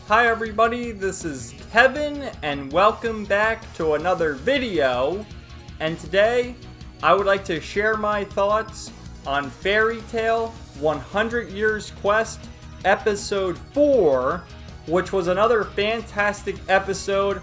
Hi everybody, this is Kevin and welcome back to another video. And today I would like to share my thoughts on Fairy Tail 100 Years Quest Episode 4, which was another fantastic episode.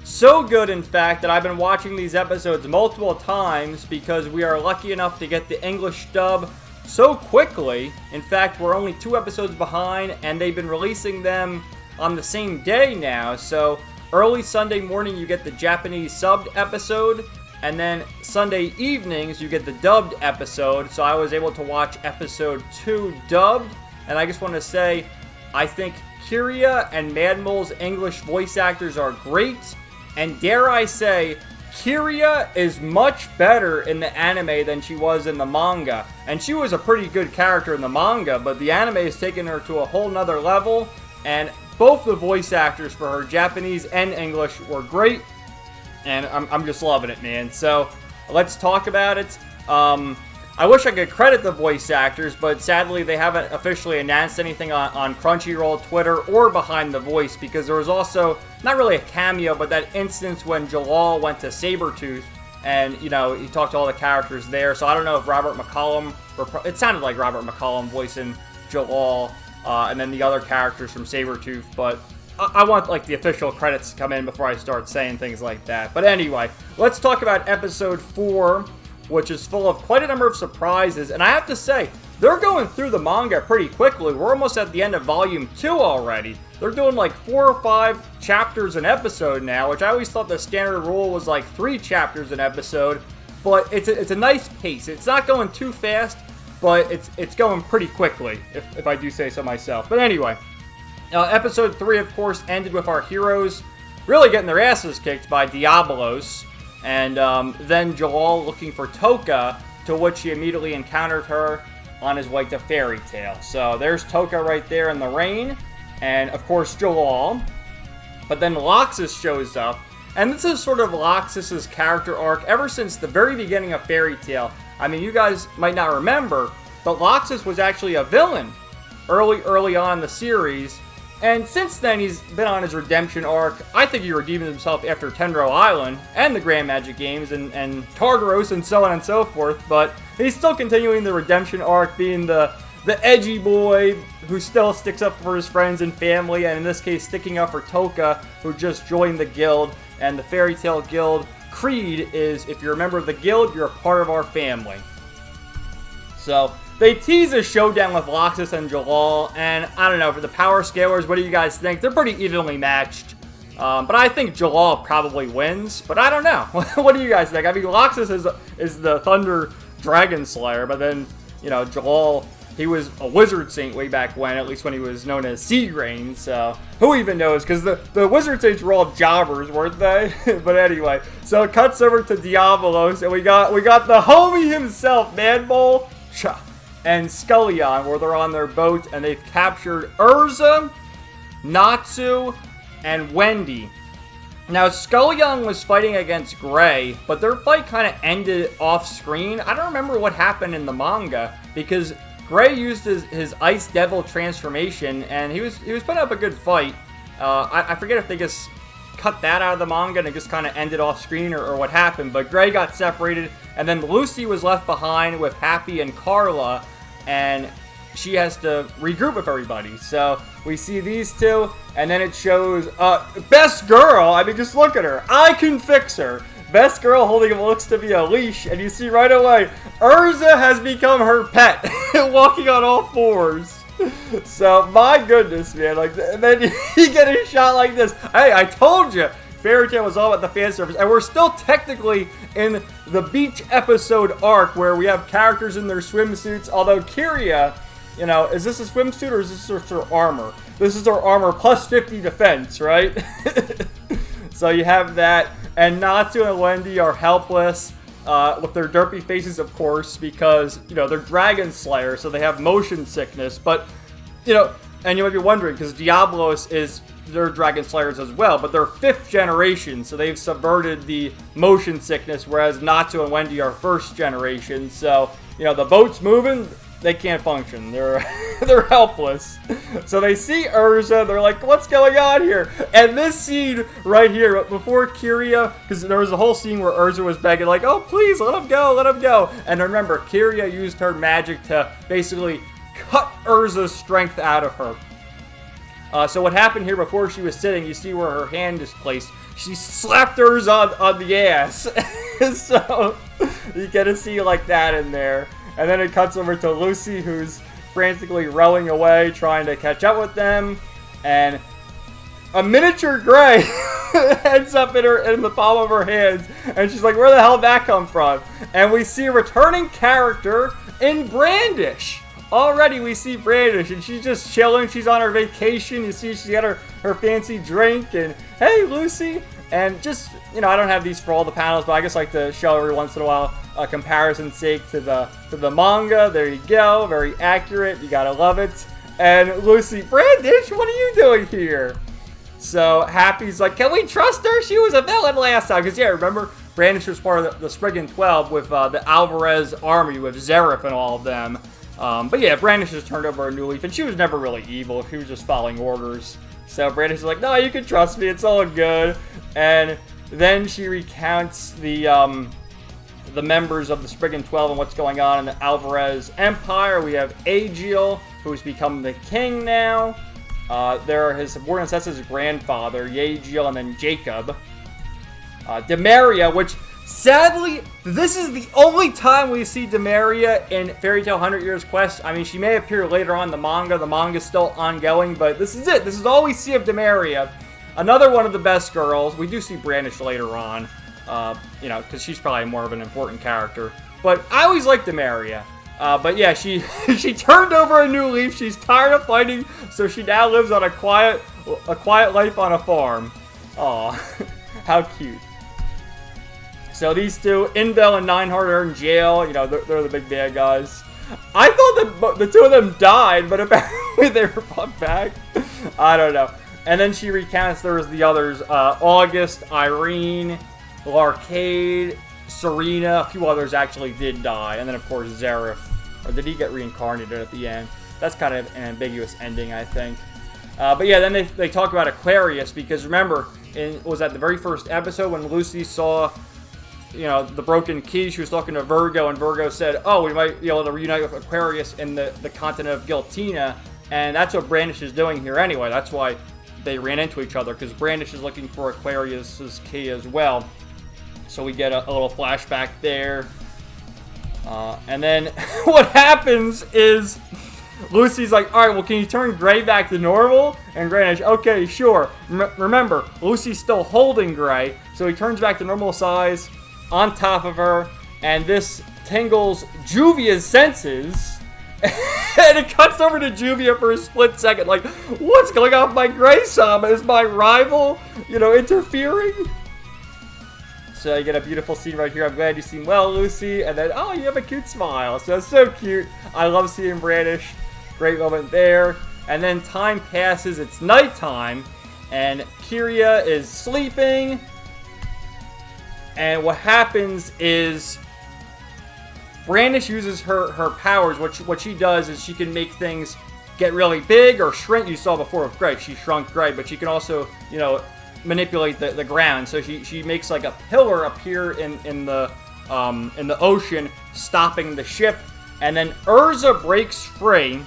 So good, in fact, that I've been watching these episodes multiple times because we are lucky enough to get the English dub so quickly. In fact, we're only 2 episodes behind and they've been releasing them on the same day now. So early Sunday morning you get the Japanese subbed episode, and then Sunday evenings you get the dubbed episode. So I was able to watch episode 2 dubbed, and I just want to say I think Kiria and Madmole's English voice actors are great, and dare I say Kiria is much better in the anime than she was in the manga. And she was a pretty good character in the manga, but the anime has taken her to a whole nother level, and both the voice actors for her, Japanese and English, were great, and I'm just loving it, man. So let's talk about it. I wish I could credit the voice actors, but sadly they haven't officially announced anything on Crunchyroll, Twitter, or Behind the Voice, because there was also, not really a cameo, but that instance when Jalal went to Sabretooth, and, you know, he talked to all the characters there. So I don't know if Robert McCollum, it sounded like Robert McCollum voicing Jalal, and then the other characters from Sabretooth, but I want, like, the official credits to come in before I start saying things like that. But anyway, let's talk about episode 4, which is full of quite a number of surprises, and I have to say, they're going through the manga pretty quickly. We're almost at the end of volume 2 already. They're doing like 4 or 5 chapters an episode now, which I always thought the standard rule was like 3 chapters an episode, but it's a nice pace. It's not going too fast, but it's going pretty quickly, if I do say so myself. But anyway, episode 3, of course, ended with our heroes really getting their asses kicked by Diabolos, and then Jalal looking for Toka, to which he immediately encountered her on his way to Fairy Tail. So there's Toka right there in the rain, and of course Jalal. But then Loxus shows up, and this is sort of Loxus's character arc ever since the very beginning of Fairy Tail. I mean, you guys might not remember, but Loxus was actually a villain early on in the series, and since then he's been on his redemption arc. I think he redeemed himself after Tenro Island and the Grand Magic Games and Tartaros and so on and so forth, but he's still continuing the redemption arc, being the edgy boy who still sticks up for his friends and family, and in this case sticking up for Toka, who just joined the guild. And the Fairy Tail Guild creed is, if you're a member of the guild, you're a part of our family. So they tease a showdown with Loxus and Jalal, and I don't know, for the power scalers, what do you guys think? They're pretty evenly matched, but I think Jalal probably wins, but I don't know. What do you guys think? I mean, Loxus is the Thunder Dragon Slayer, but then, you know, Jalal, he was a wizard saint way back when, at least when he was known as Seagrain, so who even knows, because the wizard saints were all jobbers, weren't they? But anyway, so it cuts over to Diabolos, and we got the homie himself, Madmole, and Scullion, where they're on their boat, and they've captured Urza, Natsu, and Wendy. Now, Scullion was fighting against Gray, but their fight kind of ended off screen. I don't remember what happened in the manga, because Gray used his Ice Devil transformation, and he was putting up a good fight. I forget if they just cut that out of the manga and it just kind of ended off screen or what happened, but Gray got separated, and then Lucy was left behind with Happy and Carla, and she has to regroup with everybody. So we see these two, and then it shows Best Girl. I mean, just look at her. I can fix her. Best Girl holding what looks to be a leash, and you see right away, Urza has become her pet, walking on all 4s. So, my goodness, man, like, and then you get a shot like this. Hey, I told you, Fairy Tail was all about the fan service, and we're still technically in the beach episode arc where we have characters in their swimsuits, although Kiria, you know, is this a swimsuit or is this just her armor? This is her armor plus 50 defense, right? So you have that, and Natsu and Wendy are helpless, with their derpy faces, of course, because, you know, they're Dragon Slayer, so they have motion sickness, but, you know, and you might be wondering, because Diabolos is, they're Dragon Slayers as well, but they're 5th generation, so they've subverted the motion sickness, whereas Natsu and Wendy are 1st generation, so, you know, the boat's moving, they can't function. They're they're helpless. So they see Urza. They're like, "What's going on here?" And this scene right here, before Kiria, because there was a whole scene where Urza was begging, like, "Oh, please, let him go, let him go." And remember, Kiria used her magic to basically cut Urza's strength out of her. So what happened here before she was sitting, you see where her hand is placed. She slapped Urza on the ass. So you get to see like that in there. And then it cuts over to Lucy, who's frantically rowing away, trying to catch up with them. And a miniature Gray ends up in the palm of her hands. And she's like, where the hell did that come from? And we see a returning character in Brandish. Already we see Brandish, and she's just chilling. She's on her vacation. You see she's got her fancy drink. And, hey, Lucy. And just, I don't have these for all the panels, but I just like to show every once in a while a comparison's sake to the manga. There you go. Very accurate. You gotta love it. And Lucy, Brandish, what are you doing here? So Happy's like, can we trust her? She was a villain last time. Because, yeah, remember, Brandish was part of the Spriggan 12 with the Alvarez army with Zerif and all of them. But yeah, Brandish has turned over a new leaf, and she was never really evil. She was just following orders. So Brandish is like, no, you can trust me. It's all good. And then she recounts the members of the Spriggan 12 and what's going on in the Alvarez Empire. We have Agiel, who's become the king now. There are his subordinates. That's his grandfather, Yagiel, and then Jacob. Demaria, which, sadly, this is the only time we see Demaria in Fairy Tail 100 Years Quest. I mean, she may appear later on in the manga. The manga's still ongoing, but this is it. This is all we see of Demaria. Another one of the best girls. We do see Brandish later on, because she's probably more of an important character. But I always liked Demaria. But yeah, she turned over a new leaf. She's tired of fighting, so she now lives on a quiet life on a farm. Aw, how cute. So these two, Invel and Nineheart, are in jail. They're the big bad guys. I thought that the two of them died, but apparently they were brought back. I don't know. And then she recounts there was the others, August, Irene, Larcade, Serena, a few others actually did die. And then, of course, Zerif. Or did he get reincarnated at the end? That's kind of an ambiguous ending, I think. But yeah, then they talk about Aquarius, because remember, it was at the very first episode when Lucy saw, the broken key. She was talking to Virgo, and Virgo said, oh, we might be able to reunite with Aquarius in the continent of Giltina. And that's what Brandish is doing here anyway. That's why they ran into each other, because Brandish is looking for Aquarius's key as well. So we get a little flashback there. And then what happens is Lucy's like, all right, well, can you turn Gray back to normal? And Brandish, okay, sure. Remember, Lucy's still holding Gray, so he turns back to normal size on top of her, and this tingles Juvia's senses. And it cuts over to Juvia for a split second, like, what's going on with my Gray-sama? Is my rival, interfering? So you get a beautiful scene right here. I'm glad you seem well, Lucy. And then, oh, you have a cute smile. So it's so cute. I love seeing Brandish. Great moment there. And then time passes. It's nighttime. And Kiria is sleeping. And what happens is Brandish uses her powers. What she does is she can make things get really big or shrink. You saw before with Gray. She shrunk Gray. But she can also, manipulate the ground. So she makes like a pillar appear in the ocean, stopping the ship. And then Urza breaks free.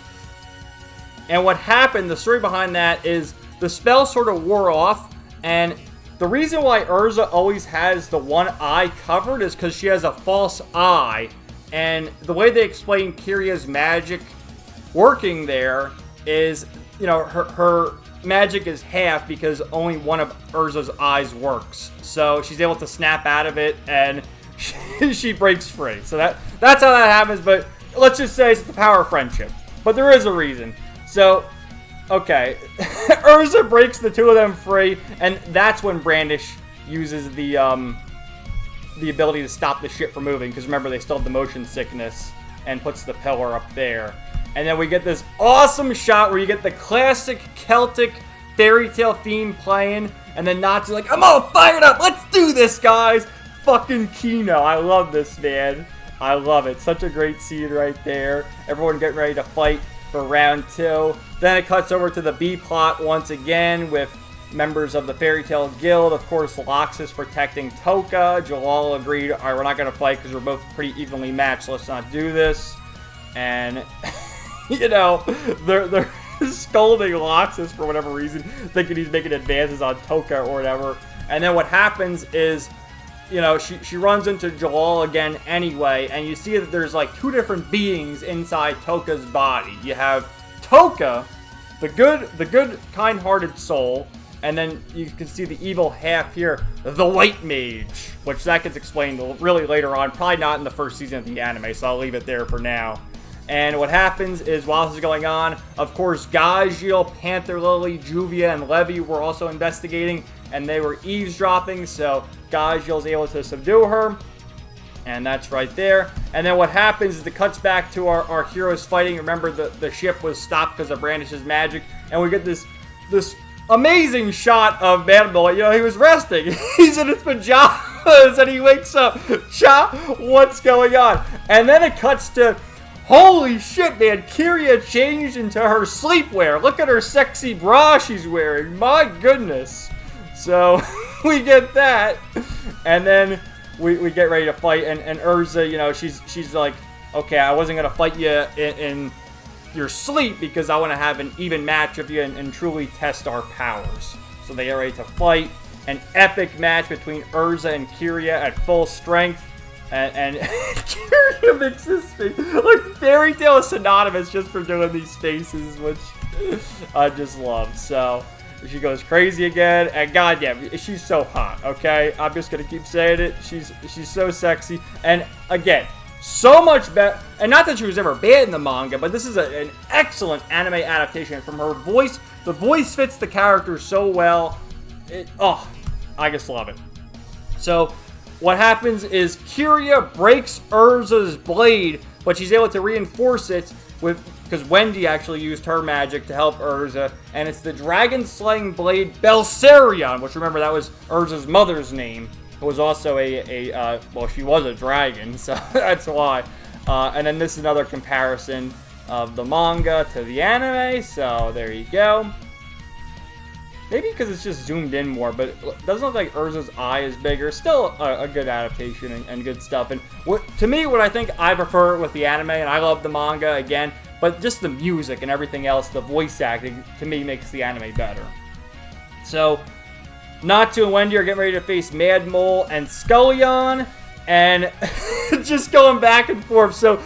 And what happened, the story behind that is the spell sort of wore off. And the reason why Urza always has the one eye covered is because she has a false eye. And the way they explain Kiria's magic working there is, her magic is half because only one of Urza's eyes works. So she's able to snap out of it and she breaks free. So that's how that happens, but let's just say it's the power of friendship. But there is a reason. So, okay. Urza breaks the two of them free, and that's when Brandish uses the ability to stop the ship from moving, because remember, they still have the motion sickness, and puts the pillar up there. And then we get this awesome shot where you get the classic Celtic fairy tale theme playing, and then Natsu's like, I'm all fired up, let's do this, guys! Fucking Kino, I love this, man. I love it. Such a great scene right there. Everyone getting ready to fight for round 2. Then it cuts over to the B plot once again with members of the Fairy Tail Guild. Of course, Lox is protecting Toka. Jalal agreed, all right, we're not going to fight because we're both pretty evenly matched. Let's not do this. And, you know, they're scolding Loxus for whatever reason, thinking he's making advances on Toka or whatever. And then what happens is, you know, she runs into Jalal again anyway, and you see that there's like 2 different beings inside Toka's body. You have Toka, the good, kind-hearted soul, and then you can see the evil half here, the White Mage, which that gets explained really later on, probably not in the first season of the anime, so I'll leave it there for now. And what happens is, while this is going on, of course, Gajeel, Panther Lily, Juvia, and Levy were also investigating, and they were eavesdropping, so Gajeel's able to subdue her, and that's right there. And then what happens is it cuts back to our heroes fighting. Remember, the ship was stopped because of Brandish's magic, and we get this amazing shot of Mandible. You know, he was resting. He's in his pajamas, and he wakes up. Cha, what's going on? And then it cuts to... Holy shit, man, Kiria changed into her sleepwear. Look at her sexy bra she's wearing. My goodness. So, we get that. And then we get ready to fight. And Urza, you know, she's like, okay, I wasn't going to fight you in your sleep because I want to have an even match with you and truly test our powers. So they get ready to fight. An epic match between Urza and Kiria at full strength. And Kiria makes this face. Look, Fairy Tail is synonymous just for doing these faces, which I just love. So, she goes crazy again, and goddamn, she's so hot, okay? I'm just gonna keep saying it. She's so sexy, and again, so much better. And not that she was ever bad in the manga, but this is an excellent anime adaptation. From her voice, the voice fits the character so well. I just love it. So, what happens is Kiria breaks Urza's blade, but she's able to reinforce it because Wendy actually used her magic to help Urza, and it's the dragon-slaying blade Belsarion, which, remember, that was Urza's mother's name, who was also well, she was a dragon, so that's why. And then this is another comparison of the manga to the anime, so there you go. Maybe because it's just zoomed in more, but it doesn't look like Urza's eye is bigger. Still a good adaptation and good stuff. And to me, what I think I prefer with the anime, and I love the manga again, but just the music and everything else, the voice acting, to me makes the anime better. So, Natsu and Wendy are getting ready to face Mad Mole and Scullion, and just going back and forth. So,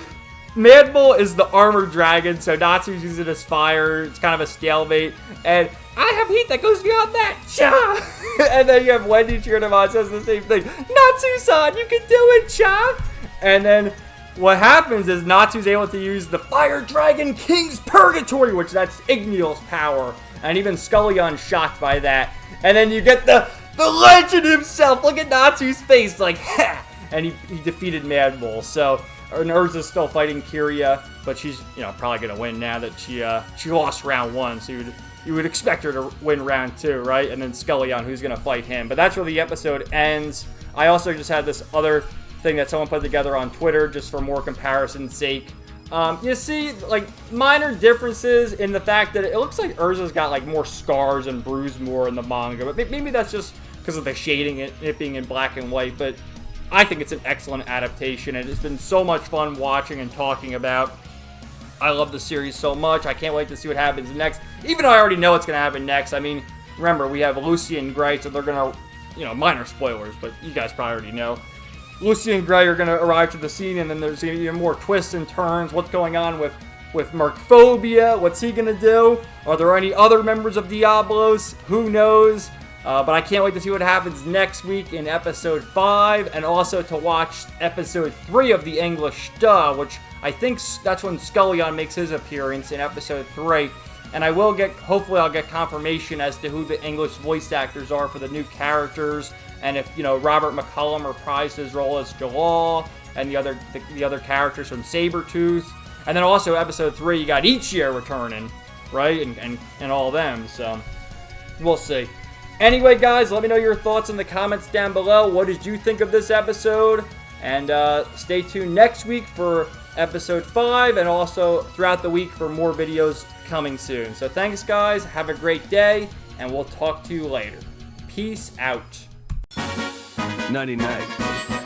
Mad Mole is the armored dragon, so Natsu's using it as fire. It's kind of a stalemate, and I have heat that goes beyond that. Cha! And then you have Wendy cheering him on, says the same thing. Natsu-san, you can do it, Cha! And then what happens is Natsu's able to use the Fire Dragon King's Purgatory, which that's Igneal's power. And even Scullion's shocked by that. And then you get the legend himself. Look at Natsu's face, like, ha! And he defeated Mad Mole. So, Urza's still fighting Kiria, but she's, you know, probably going to win now that she lost round 1, so you would expect her to win round 2, right? And then Scullion, who's going to fight him. But that's where the episode ends. I also just had this other thing that someone put together on Twitter, just for more comparison's sake. You see, like, minor differences in the fact that it looks like Urza's got, like, more scars and bruised more in the manga. But maybe that's just because of the shading, it being in black and white. But I think it's an excellent adaptation, and it's been so much fun watching and talking about. I love the series so much. I can't wait to see what happens next. Even though I already know what's going to happen next. I mean, remember, we have Lucy and Gray, so they're going to, you know, minor spoilers, but you guys probably already know. Lucy and Gray are going to arrive to the scene, and then there's going to be even more twists and turns. What's going on with Mercphobia? What's he going to do? Are there any other members of Diablos? Who knows? But I can't wait to see what happens next week in episode 5, and also to watch episode 3 of the English dub, which I think that's when Scullion makes his appearance in episode 3. And I will hopefully I'll get confirmation as to who the English voice actors are for the new characters, and if, you know, Robert McCullum reprised his role as Jalal, and the other characters from Sabretooth. And then also episode 3, you got Ichia returning, right? And all of them, so we'll see. Anyway, guys, let me know your thoughts in the comments down below. What did you think of this episode? And stay tuned next week for episode 5, and also throughout the week for more videos coming soon. So thanks, guys. Have a great day, and we'll talk to you later. Peace out. Nighty night.